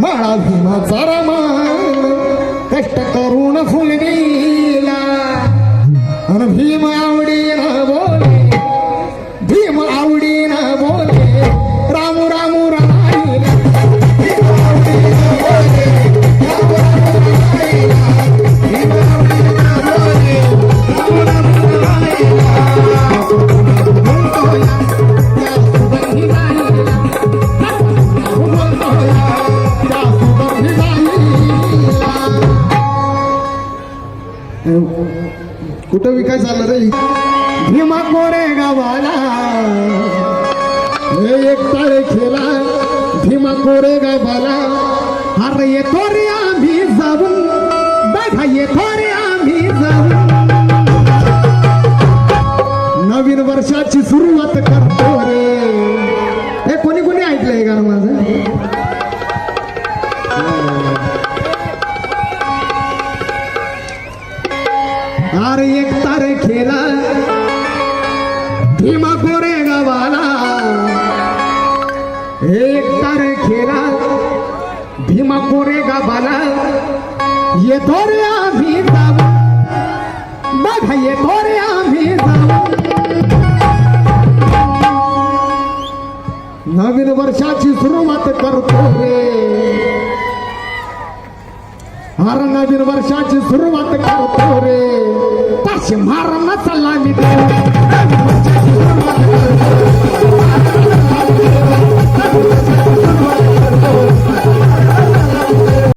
बाळा भीमाचा रमान कष्ट करून फुलविला आणि भीम आवडीनं बोले भीम आवडीनं बोले रामू रामू राहिला भीम आवडीनं बोले रामू रामू राहिला भीम आवडीनं बोले रामू रामू राहिला बोलतोया त्या सुगंधी राहिला बोलतोया त्या सुगंधी राहिला. कुठं विकाय चाललं रे भीमा कोरे गावाला एक तारखेला भीमा कोरे गावाला अरे येतो रे आम्ही जाऊन बघा येतो रे आम्ही जाऊन नवीन वर्षाची सुरुवात करतो रे. हे कोणी कोणी ऐकलंय गाणं माझं अरे एक तारखेला भीमा कोरे गावाला एक तारखेला भीमा कोरे गावाला येतो रे आम्ही जाऊ बघा येतो रे आम्ही जाऊ नवीन वर्षाची सुरुवात करतो रे. हर नवीन वर्षाची सुरुवात करतो रे. पाचशे मारणं चालला मी